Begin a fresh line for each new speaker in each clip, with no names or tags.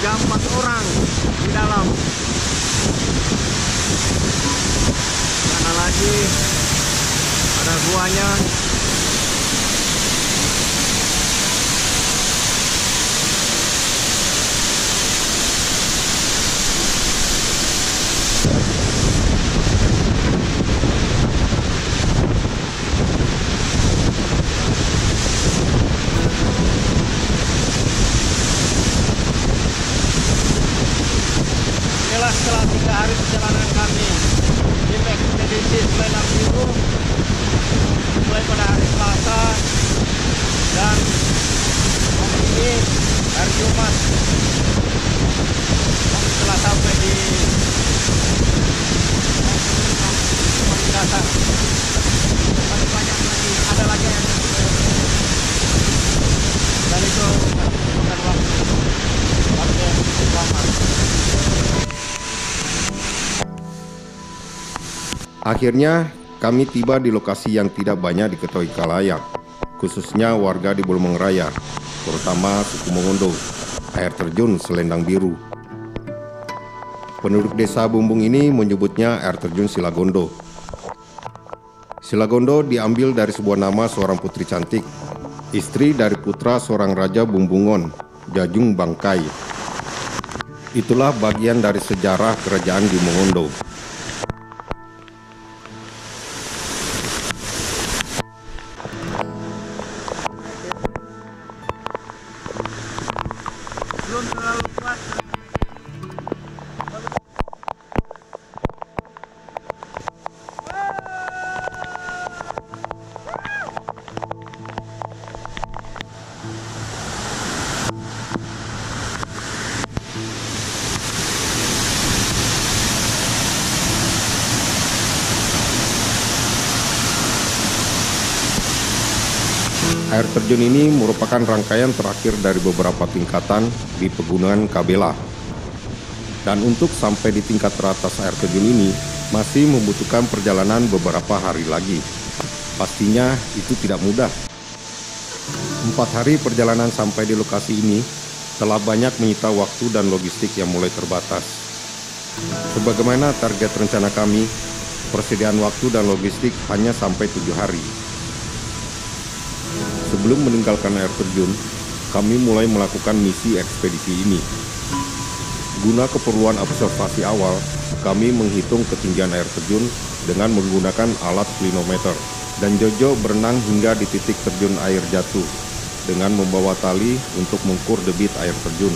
ada 4 orang di dalam. Sana lagi ada guanya. Setelah 3 hari perjalanan kami di ekspedisi Selendang Biru, mulai pada hari Selasa dan hari ini hari Jumat, kami telah sampai di dasar. Masih banyak lagi, ada lagi yang dan itu bukan waktu yang cukup lama.
Akhirnya, kami tiba di lokasi yang tidak banyak diketahui khalayak, khususnya warga di Buleleng Raya, terutama suku Mongondo, air terjun Selendang Biru. Penduduk desa Bumbung ini menyebutnya air terjun Silagondo. Silagondo diambil dari sebuah nama seorang putri cantik, istri dari putra seorang raja Bumbungon, Jajung Bangkai. Itulah bagian dari sejarah kerajaan di Mongondo.
Belum terlalu kuat.
Air terjun ini merupakan rangkaian terakhir dari beberapa tingkatan di pegunungan Kabela. Dan untuk sampai di tingkat teratas air terjun ini masih membutuhkan perjalanan beberapa hari lagi. Pastinya itu tidak mudah. 4 hari perjalanan sampai di lokasi ini telah banyak menyita waktu dan logistik yang mulai terbatas. Sebagaimana target rencana kami, persediaan waktu dan logistik hanya sampai 7 hari. Sebelum meninggalkan air terjun, kami mulai melakukan misi ekspedisi ini. Guna keperluan observasi awal, kami menghitung ketinggian air terjun dengan menggunakan alat klinometer, dan Jojo berenang hingga di titik terjun air jatuh dengan membawa tali untuk mengukur debit air terjun.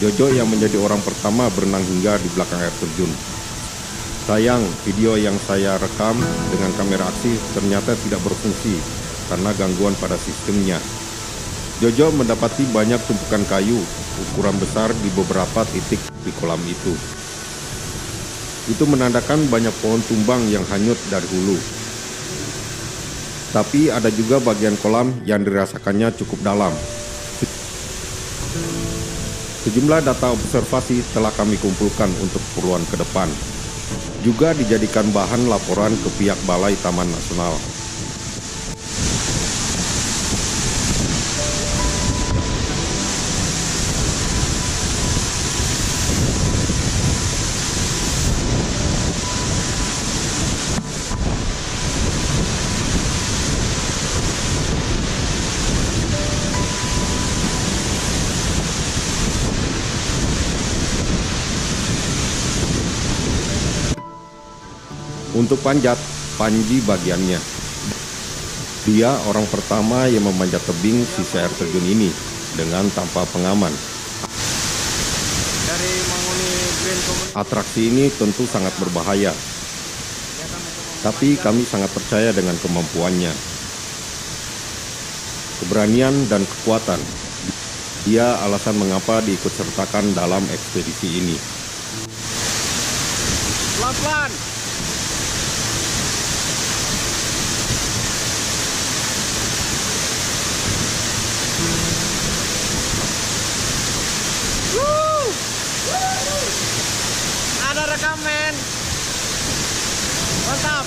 Jojo yang menjadi orang pertama berenang hingga di belakang air terjun. Sayang, video yang saya rekam dengan kamera aksi ternyata tidak berfungsi karena gangguan pada sistemnya. Jojo mendapati banyak tumpukan kayu ukuran besar di beberapa titik di kolam itu. Itu menandakan banyak pohon tumbang yang hanyut dari hulu. Tapi ada juga bagian kolam yang dirasakannya cukup dalam. Sejumlah data observasi telah kami kumpulkan untuk keperluan ke depan. Juga dijadikan bahan laporan ke pihak Balai Taman Nasional. Untuk panjat, Panji bagiannya. Dia orang pertama yang memanjat tebing sisi air terjun ini dengan tanpa pengaman. Atraksi ini tentu sangat berbahaya, tapi kami sangat percaya dengan kemampuannya. Keberanian dan kekuatan, dia alasan mengapa diikutsertakan dalam ekspedisi ini.
Pelan-pelan. Ada rekaman. Mantap.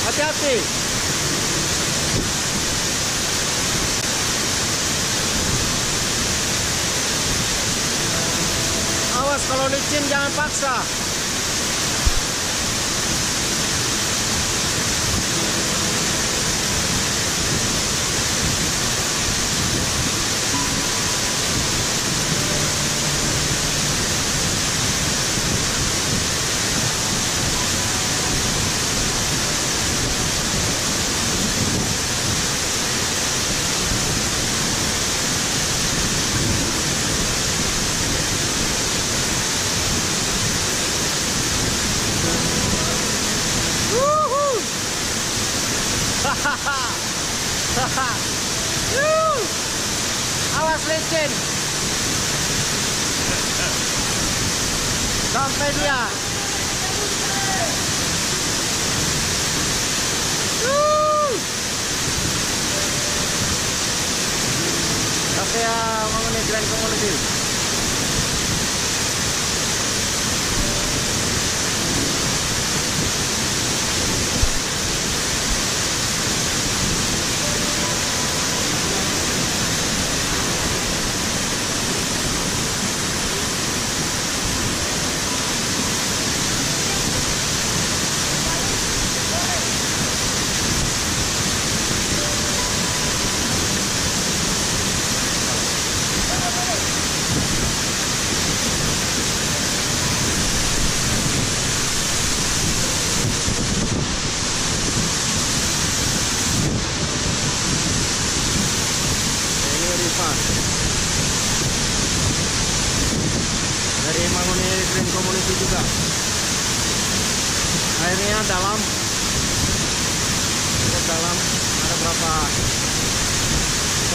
Hati-hati. kalau licin jangan paksa. Awas licin. Sampai dia. Oke ya, mengenai Grand Community. Dari Mangune Grand Community juga. Airnya dalam, cukup dalam. Ada berapa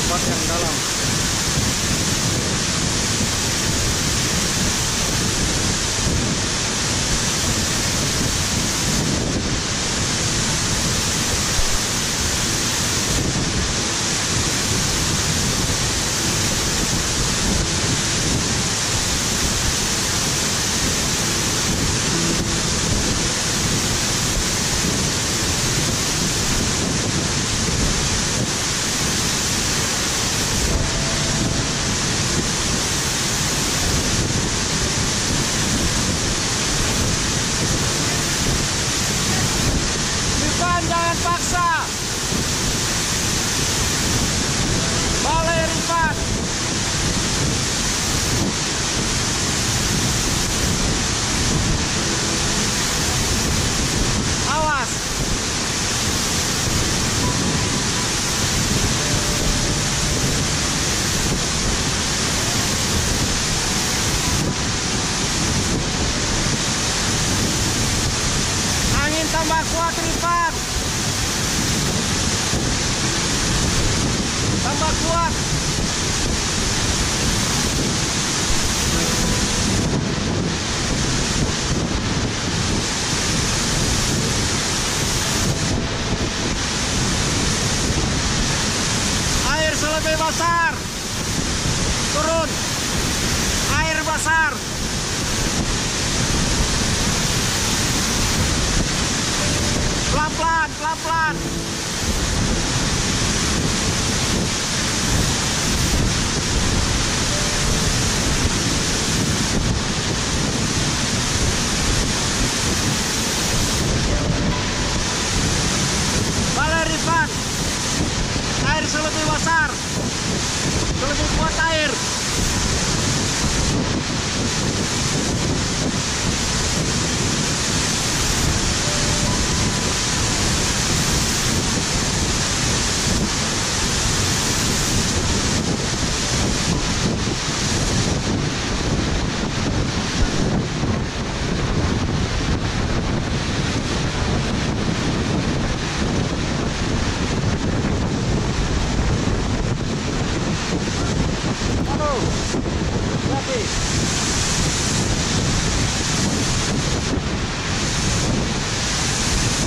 tempat yang dalam. Jangan paksa. Balai Rifan. Awas. Angin tambah kuat Rifan. Tambah kuat. Air selebih besar. Turun. Air besar. Pelan-pelan, pelan-pelan. Air selebih besar, selebih kuat air.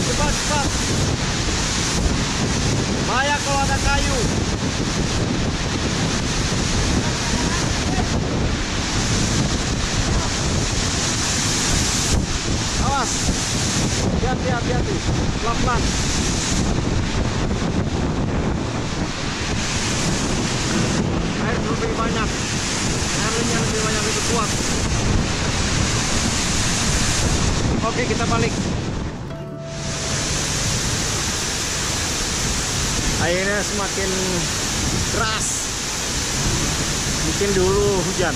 Cepat. Bahaya kalau ada kayu. Awas. Hati-hati. Pelan-pelan. Air lebih banyak. Airnya lebih banyak, lebih kuat. Oke, kita balik. Airnya semakin deras. Mungkin dulu hujan.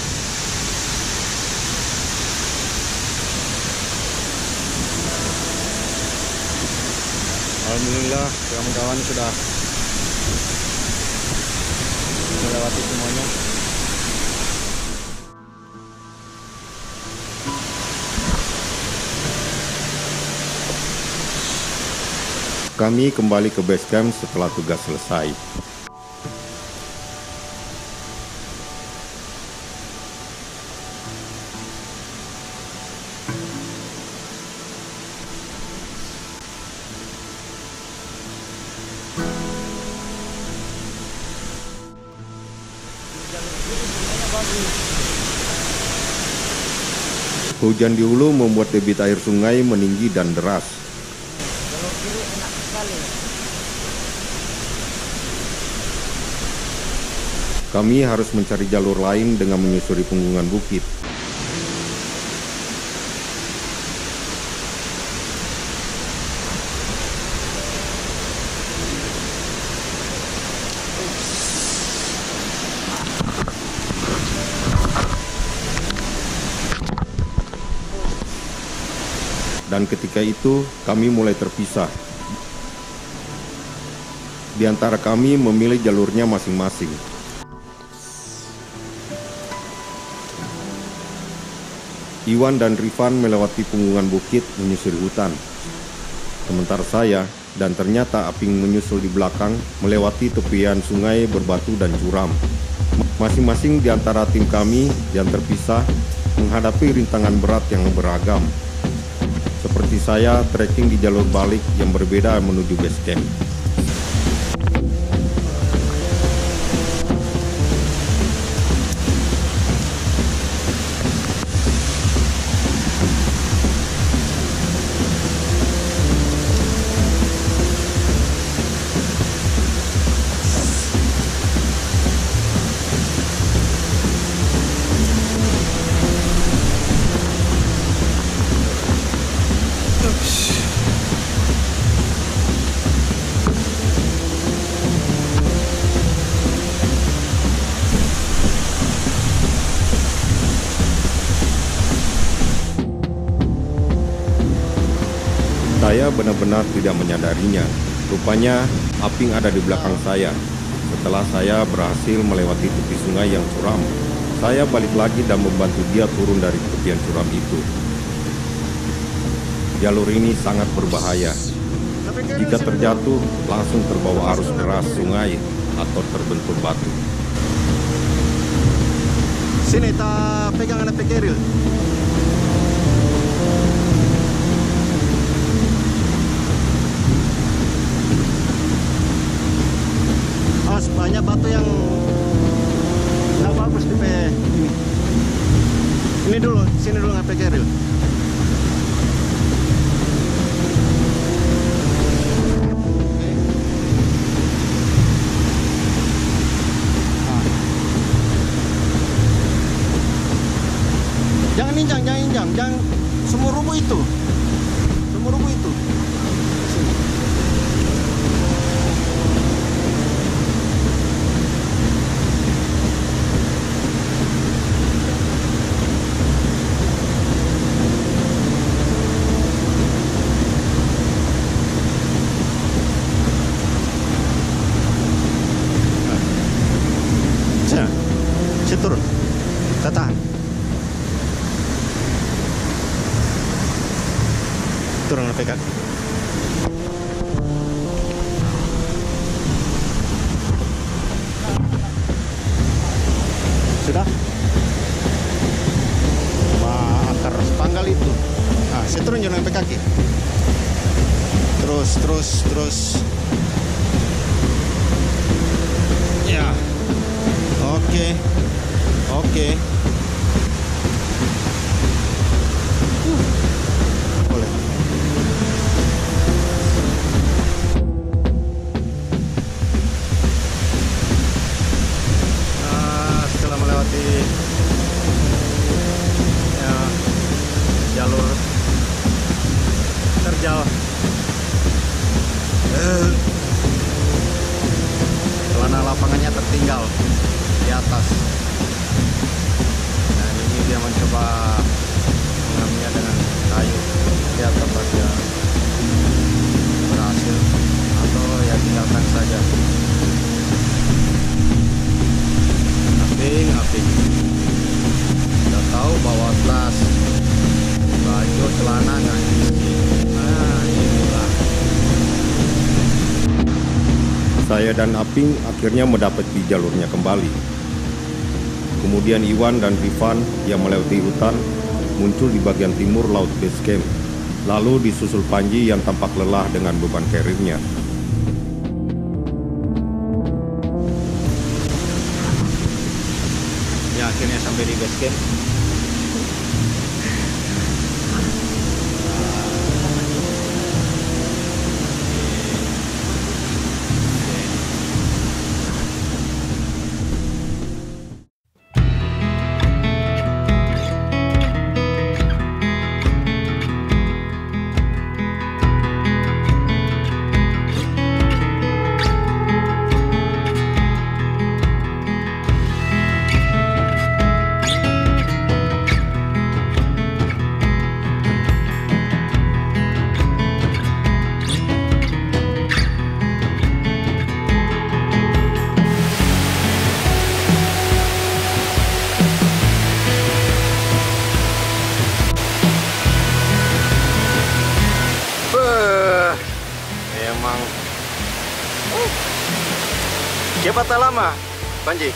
Alhamdulillah kawan-kawan sudah melewati semuanya.
Kami kembali ke base camp setelah tugas selesai. Hujan di hulu membuat debit air sungai meninggi dan deras. Kami harus mencari jalur lain dengan menyusuri punggungan bukit. Dan ketika itu, kami mulai terpisah. Di antara kami memilih jalurnya masing-masing. Iwan dan Rifan melewati punggungan bukit menyusuri hutan. Sementara saya dan ternyata Aping menyusul di belakang melewati tepian sungai berbatu dan curam. Masing-masing di antara tim kami yang terpisah menghadapi rintangan berat yang beragam. Seperti saya trekking di jalur balik yang berbeda menuju base camp. Saya benar-benar tidak menyadarinya. Rupanya Aping ada di belakang saya. Setelah saya berhasil melewati tepi sungai yang curam, saya balik lagi dan membantu dia turun dari tepian curam itu. Jalur ini sangat berbahaya. Jika terjatuh, langsung terbawa arus deras sungai atau terbentur batu.
Sini, ta pegang anak pekeril. Banyak batu yang nggak bagus di ini. Ini dulu, sini dulu nggak Keril. Jangan injang, jangan semua rubuh itu. Turun, kita tahan. Turun sampai kaki. Sudah? Akar sepanggal itu. Ah, saya turun jangan sampai kaki. Terus. Ya. Oke. Boleh. Setelah melewati jalur terjal. Celana lapangannya tertinggal di atas. Dan ini dia mencoba mengambilnya dengan kayu. Lihat apa dia berhasil atau ya tinggalkan saja. Aping. Udah tahu bawa tas, baju, celana nggak diisi. Nah, inilah.
Saya dan Aping akhirnya mendapati jalurnya kembali. Kemudian Iwan dan Rifan yang melewati hutan muncul di bagian timur laut base camp. Lalu disusul Panji yang tampak lelah dengan beban karirnya.
Ya, akhirnya sampai di base camp.
Emang siapa tak lama, Panji?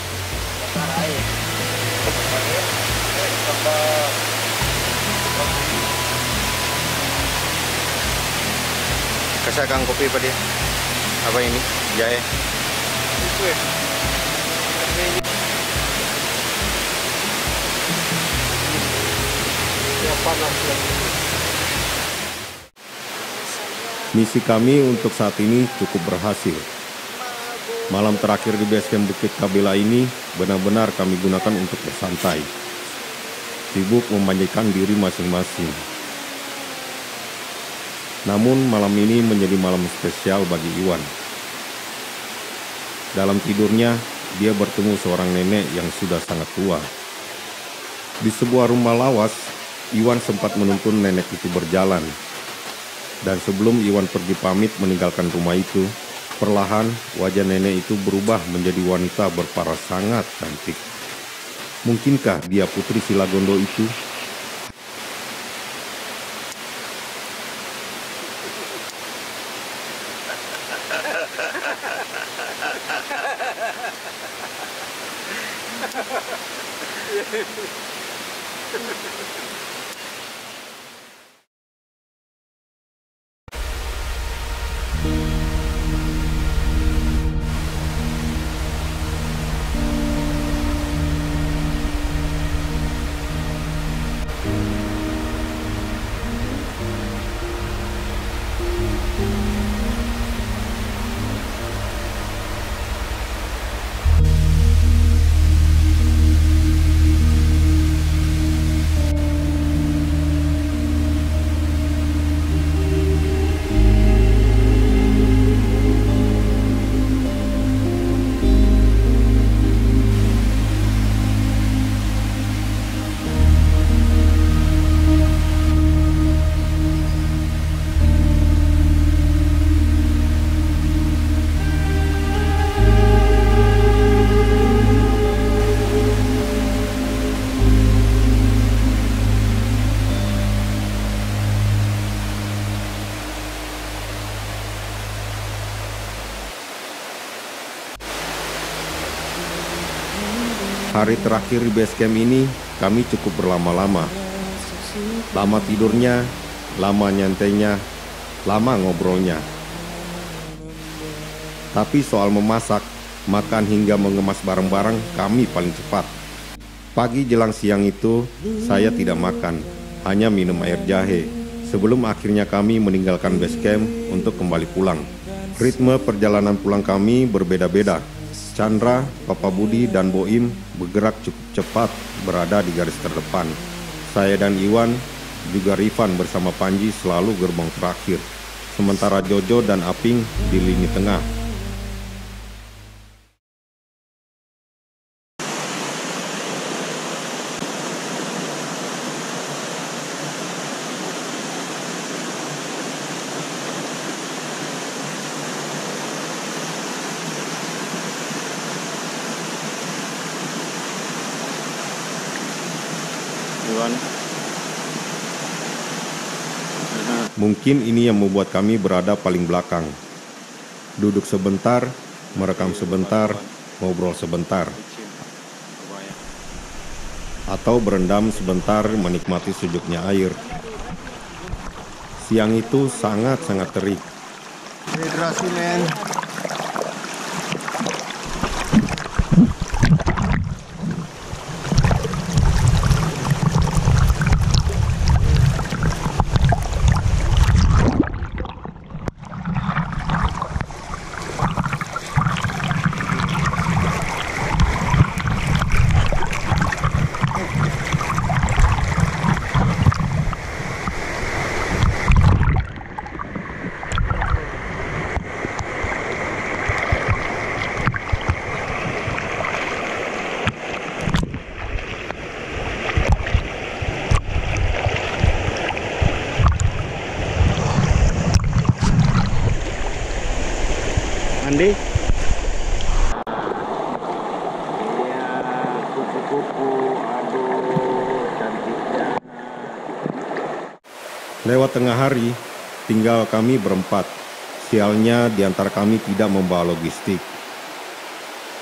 Kasih kang kopi pada dia. Apa ini? Jahe. Misi kami untuk saat ini cukup berhasil. Malam terakhir di base camp Bukit Kabela ini benar-benar kami gunakan untuk bersantai, sibuk memanjakan diri masing-masing. Namun malam ini menjadi malam spesial bagi Iwan. Dalam tidurnya, dia bertemu seorang nenek yang sudah sangat tua. Di sebuah rumah lawas, Iwan sempat menuntun nenek itu berjalan. Dan sebelum Iwan pergi pamit meninggalkan rumah itu, perlahan wajah nenek itu berubah menjadi wanita berparas sangat cantik. Mungkinkah dia putri Silagondo itu? Hari terakhir di base camp ini, kami cukup berlama-lama. Lama tidurnya, lama nyantainya, lama ngobrolnya. Tapi soal memasak, makan hingga mengemas barang-barang, kami paling cepat. Pagi jelang siang itu, saya tidak makan, hanya minum air jahe, sebelum akhirnya kami meninggalkan base camp untuk kembali pulang. Ritme perjalanan pulang kami berbeda-beda. Chandra, Papa Budi, dan Boim bergerak cukup cepat berada di garis terdepan. Saya dan Iwan juga Rifan bersama Panji selalu gerbong terakhir, sementara Jojo dan Aping di lini tengah. Mungkin ini yang membuat kami berada paling belakang. Duduk sebentar, merekam sebentar, ngobrol sebentar. Atau berendam sebentar menikmati sejuknya air. Siang itu sangat-sangat terik.
Dehidrasi, men.
Andi?
Iya, kupu-kupu, aduh, cantiknya.
Lewat tengah hari, tinggal kami berempat. Sialnya di antara kami tidak membawa logistik.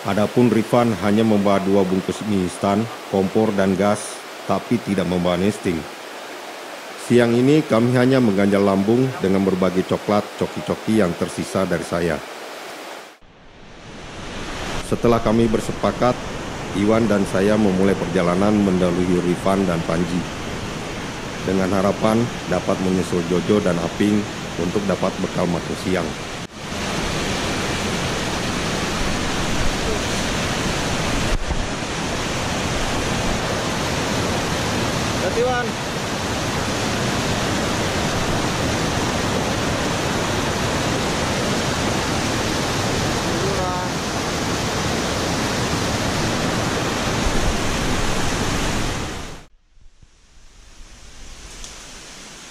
Adapun Rifan hanya membawa 2 bungkus mie instan, kompor dan gas, tapi tidak membawa nesting. Siang ini kami hanya mengganjal lambung dengan berbagi coklat coki-coki yang tersisa dari saya. Setelah kami bersepakat, Iwan dan saya memulai perjalanan mendahului Rifan dan Panji, dengan harapan dapat menyusul Jojo dan Aping untuk dapat bekal makan siang.
Iwan.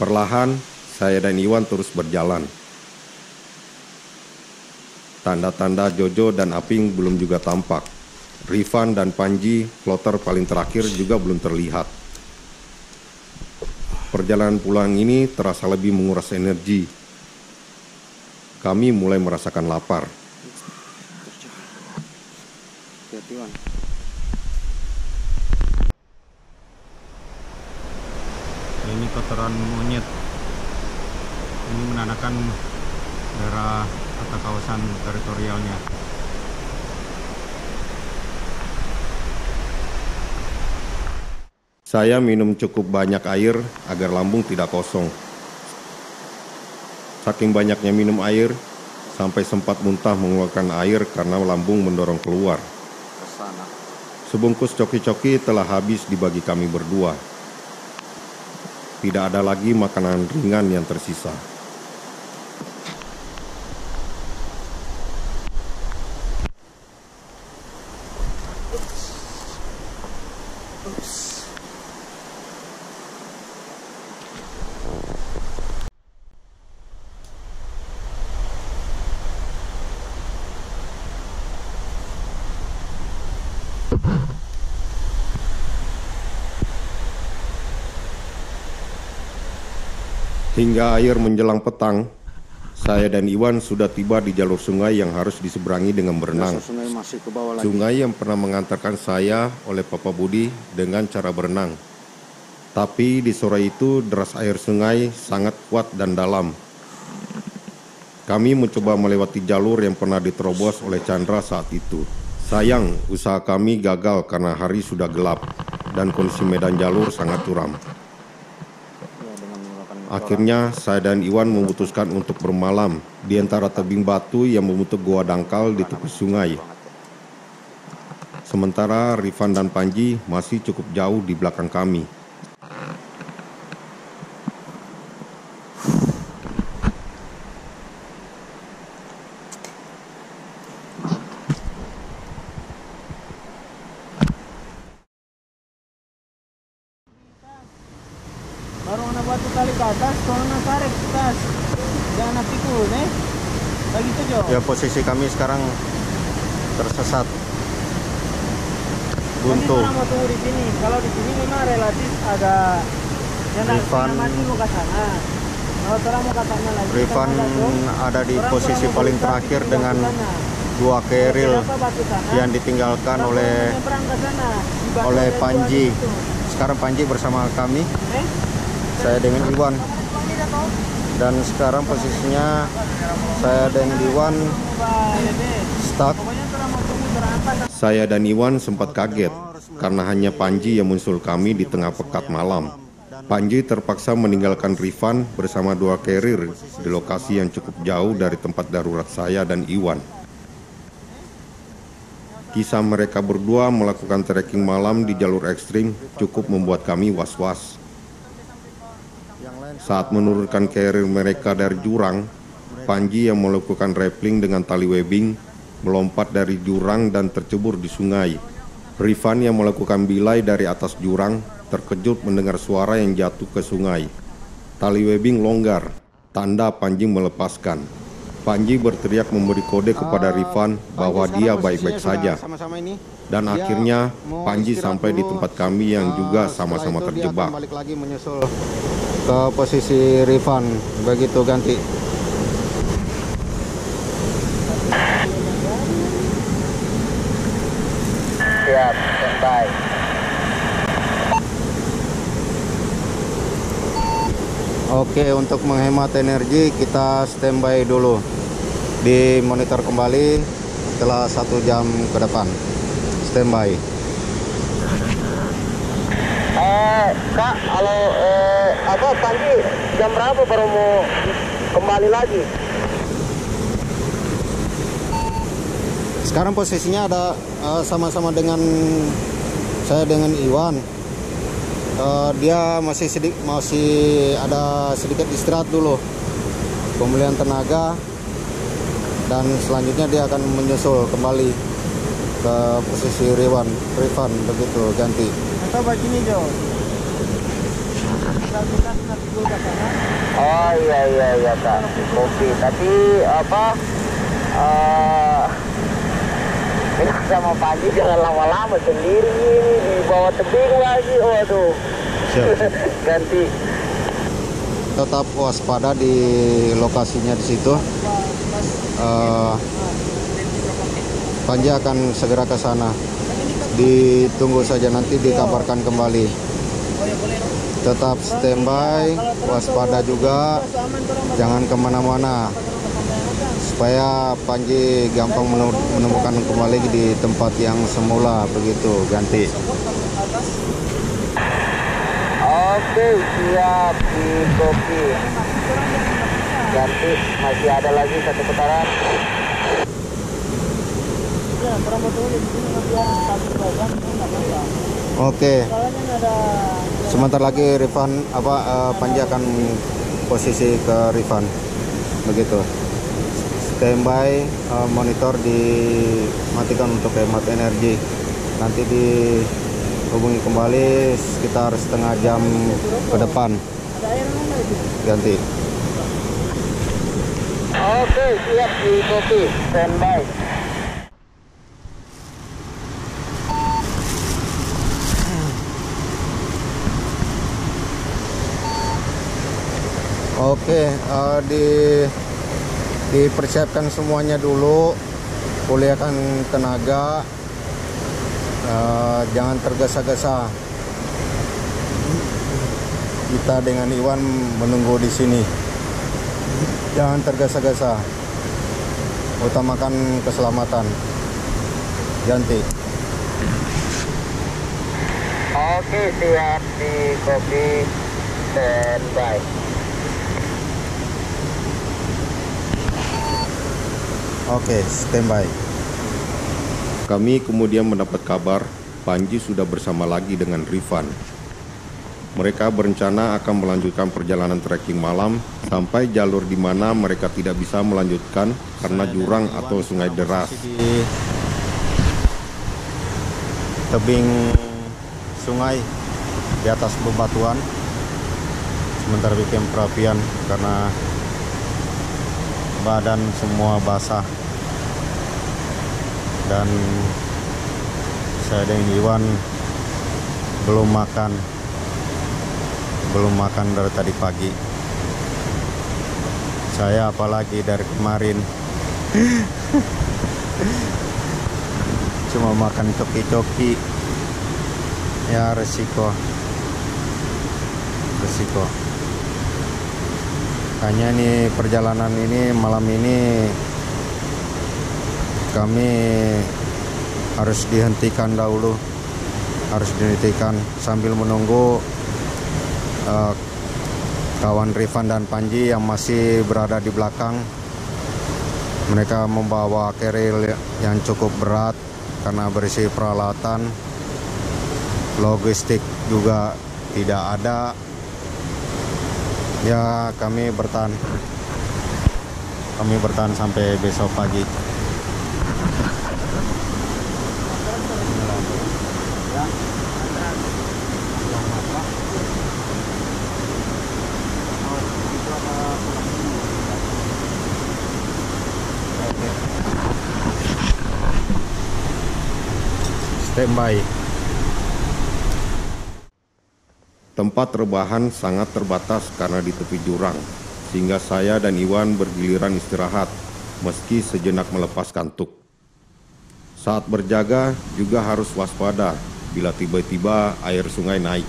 Perlahan, saya dan Iwan terus berjalan. Tanda-tanda Jojo dan Aping belum juga tampak. Rifan dan Panji, plotter paling terakhir, juga belum terlihat. Perjalanan pulang ini terasa lebih menguras energi. Kami mulai merasakan lapar. Ini kotoran monyet. Ini menandakan daerah atau kawasan teritorialnya. Saya minum cukup banyak air agar lambung tidak kosong. Saking banyaknya minum air, sampai sempat muntah mengeluarkan air karena lambung mendorong keluar. Sebungkus coki-coki telah habis dibagi kami berdua. Tidak ada lagi makanan ringan yang tersisa. Hingga air menjelang petang, saya dan Iwan sudah tiba di jalur sungai yang harus diseberangi dengan berenang. Sungai yang pernah mengantarkan saya oleh Papa Budi dengan cara berenang. Tapi di sore itu deras air sungai sangat kuat dan dalam. Kami mencoba melewati jalur yang pernah diterobos oleh Chandra saat itu. Sayang, usaha kami gagal karena hari sudah gelap dan kondisi medan jalur sangat curam. Akhirnya, saya dan Iwan memutuskan untuk bermalam di antara tebing batu yang membentuk goa dangkal di tepi sungai. Sementara Rifan dan Panji masih cukup jauh di belakang kami.
na batu tali ke atas, kalau na tarik ke atas. Jangan pikul, nih. Begitu, Jo.
Ya, posisi kami sekarang tersesat. Buntu.
Jadi mau tunggu di sini. Kalau di sini memang relatif ada yang
Rifan
mati mau ke sana. Kalau orang mau ke sana lagi.
Rifan ada di posisi paling terakhir dengan 2 keril yang ditinggalkan oleh Panji. Sekarang Panji bersama kami. Saya dengan Iwan. Dan sekarang posisinya saya dengan Iwan stuck.
Saya dan Iwan sempat kaget karena hanya Panji yang muncul kami di tengah pekat malam. Panji terpaksa meninggalkan Rifan bersama 2 carrier di lokasi yang cukup jauh dari tempat darurat saya dan Iwan. Kisah mereka berdua melakukan trekking malam di jalur ekstrim cukup membuat kami was-was. Saat menurunkan carrier mereka dari jurang, Panji yang melakukan rappelling dengan tali webbing melompat dari jurang dan tercebur di sungai. Rifan yang melakukan bilai dari atas jurang terkejut mendengar suara yang jatuh ke sungai. Tali webbing longgar, tanda Panji melepaskan. Panji berteriak memberi kode kepada Rifan bahwa dia baik-baik saja. Dan akhirnya Panji sampai di tempat kami yang juga sama-sama terjebak.
Balik lagi menyusul ke posisi Rifan, begitu ganti. Siap, standby. Oke, untuk menghemat energi kita standby dulu. Dimonitor kembali setelah 1 jam ke depan. Standby. Kak, kalau Panji jam berapa baru mau kembali lagi? Sekarang posisinya ada sama-sama dengan saya dengan Iwan. Dia masih ada sedikit istirahat dulu, pemulihan tenaga, dan selanjutnya dia akan menyusul kembali ke posisi Rifan begitu ganti.
Atau begini, Jo.
Oh iya Kak, kopi. Tapi sama Panji jangan lama-lama sendiri ini di bawah tebing lagi. Waduh. Ganti. Tetap waspada di lokasinya di situ. Panji akan segera ke sana. Ditunggu saja, nanti dikabarkan kembali. Tetap standby, waspada juga, jangan kemana-mana supaya Panji gampang menemukan kembali di tempat yang semula begitu. Ganti. Oke, siap di kopi. Ganti, masih ada lagi 1 putaran. Oke. Sebentar lagi Rifan Panji akan posisi ke Rifan. Begitu. Standby, monitor dimatikan untuk hemat energi. Nanti dihubungi kembali sekitar setengah jam ke depan. Ganti. Oke, siap di kopi. Standby. Oke, dipersiapkan semuanya dulu, pulihkan tenaga, jangan tergesa-gesa. Kita dengan Iwan menunggu di sini, jangan tergesa-gesa, utamakan keselamatan. Ganti. Oke, siap di kopi, standby. Oke, standby.
Kami kemudian mendapat kabar Panji sudah bersama lagi dengan Rifan. Mereka berencana akan melanjutkan perjalanan trekking malam sampai jalur di mana mereka tidak bisa melanjutkan karena jurang atau sungai deras.
Di tebing sungai di atas bebatuan. sementara bikin perapian karena badan semua basah. Dan saya dan Iwan belum makan dari tadi pagi. Saya apalagi dari kemarin cuma makan coki-coki. Ya resiko. Hanya nih perjalanan ini malam ini kami harus dihentikan dahulu, sambil menunggu kawan Rifan dan Panji yang masih berada di belakang. Mereka membawa keril yang cukup berat karena berisi peralatan, logistik juga tidak ada. Ya, kami bertahan sampai besok pagi. Standby.
Tempat rebahan sangat terbatas karena di tepi jurang, sehingga saya dan Iwan bergiliran istirahat, meski sejenak melepas kantuk. Saat berjaga juga harus waspada bila tiba-tiba air sungai naik.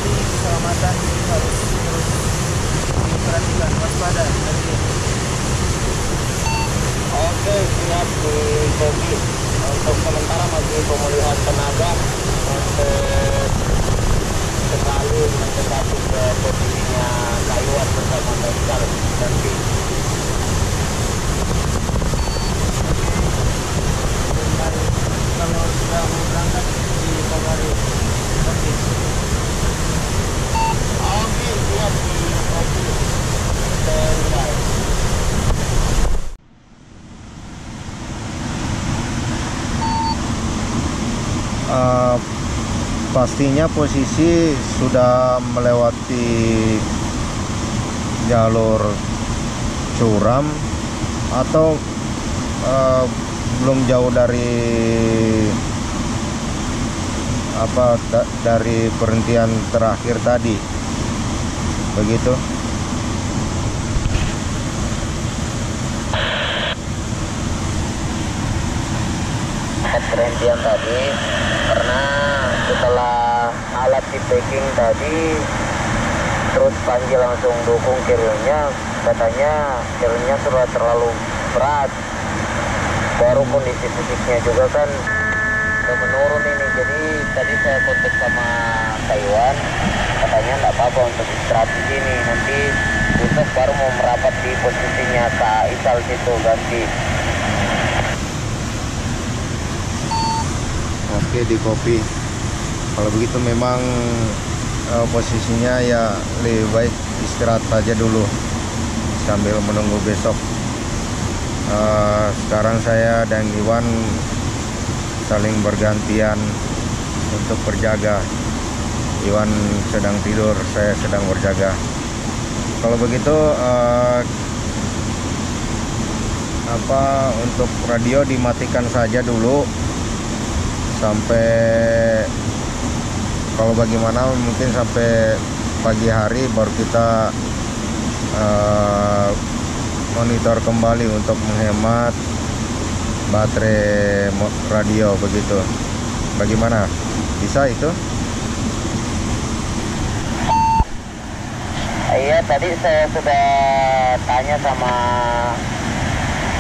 Keselamatan harus terus diperhatikan, waspada.
Oke, siap di kopi. Untuk sementara masih pemulihan tenaga untuk kembali mendekati ke posisinya Kaiwan bersama Faisal nanti.
Kalau sudah mau berangkat di Pagari nanti.
Oke, siap di kopi. Standby.
Pastinya posisi sudah melewati jalur curam atau belum jauh dari dari perhentian terakhir tadi, begitu.
Perhentian tadi karena setelah alat di packing tadi, terus Panji langsung dukung kerilnya, katanya kerilnya sudah terlalu berat, baru kondisi fisiknya juga kan udah menurun ini. Jadi tadi saya kontak sama Taiwan, katanya nggak apa-apa untuk istirahat di sini, nanti besok baru mau merapat di posisinya Kak Isal situ ganti.
Oke, di kopi. Kalau begitu memang posisinya ya lebih baik istirahat saja dulu sambil menunggu besok. Sekarang saya dan Iwan saling bergantian untuk berjaga. Iwan sedang tidur, saya sedang berjaga. Kalau begitu untuk radio dimatikan saja dulu sampai, kalau bagaimana mungkin sampai pagi hari baru kita monitor kembali untuk menghemat baterai radio, begitu. Bagaimana? Bisa itu?
Iya, tadi saya sudah tanya sama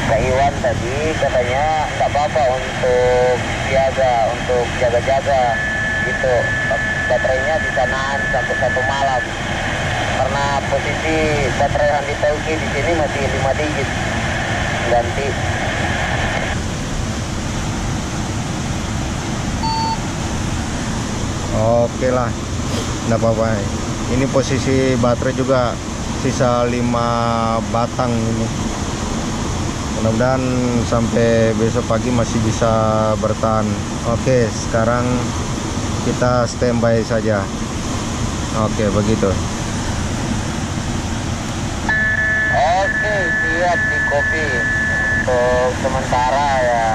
Kak Iwan tadi, katanya nggak apa-apa untuk jaga-jaga gitu. Baterainya bisa nahan sampai 1 malam. Karena posisi baterai yang ditauki di sini masih 5 digit ganti.
Oke lah, nggak apa-apa. Ini posisi baterai juga tersisa 5 batang ini. Mudah-mudahan sampai besok pagi masih bisa bertahan. Oke, sekarang kita standby saja. Oke, begitu.
Oke, siap di kopi. Untuk sementara ya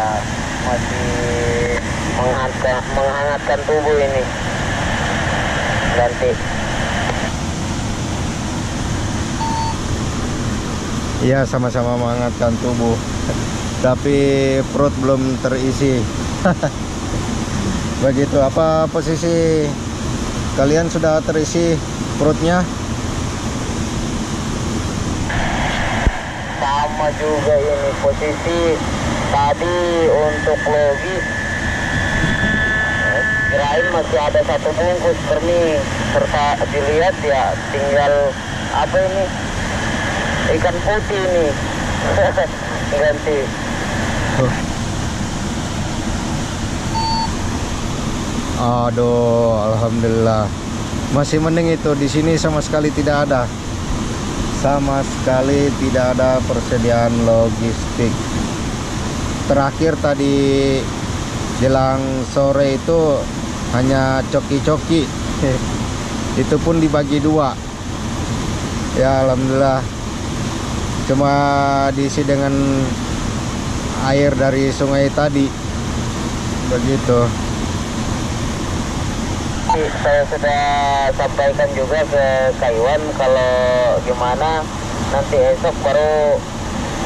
masih menghangatkan tubuh ini. Ganti.
Iya, sama-sama menghangatkan tubuh. Tapi perut belum terisi. Begitu. Apa posisi kalian, sudah terisi perutnya?
Sama juga ini posisi tadi untuk logis. Kirain masih ada 1 bungkus permi, serta dilihat ya tinggal apa ini, ikan putih ini. Ganti.
Aduh, alhamdulillah. Masih mending itu, di sini sama sekali tidak ada. Sama sekali tidak ada persediaan logistik. Terakhir tadi jelang sore itu hanya coki-coki. Itu pun dibagi 2. Ya alhamdulillah. Cuma diisi dengan air dari sungai tadi. Begitu.
Saya sudah sampaikan juga ke Kaiwan kalau gimana nanti esok baru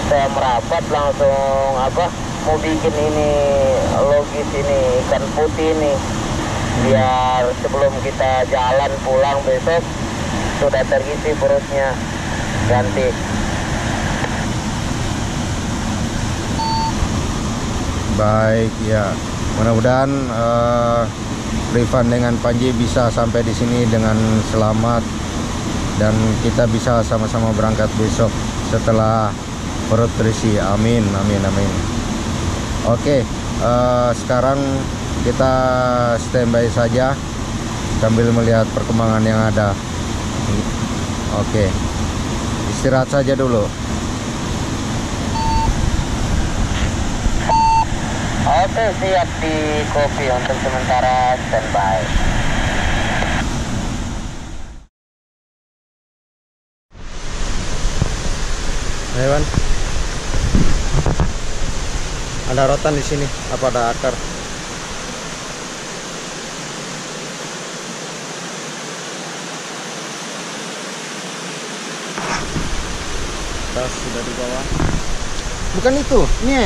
saya merapat langsung mau bikin ini logis ini ikan putih ini, biar sebelum kita jalan pulang besok sudah terisi perutnya. Ganti.
Baik ya, mudah-mudahan Rifan dengan Panji bisa sampai di sini dengan selamat dan kita bisa sama-sama berangkat besok setelah perut terisi. Amin, amin, amin. Oke, sekarang kita standby saja sambil melihat perkembangan yang ada. Oke, istirahat saja dulu.
Oke, siap di kopi untuk sementara standby.
Hewan, ada rotan di sini. Apa ada akar? Tas sudah di bawah. Bukan itu, ini.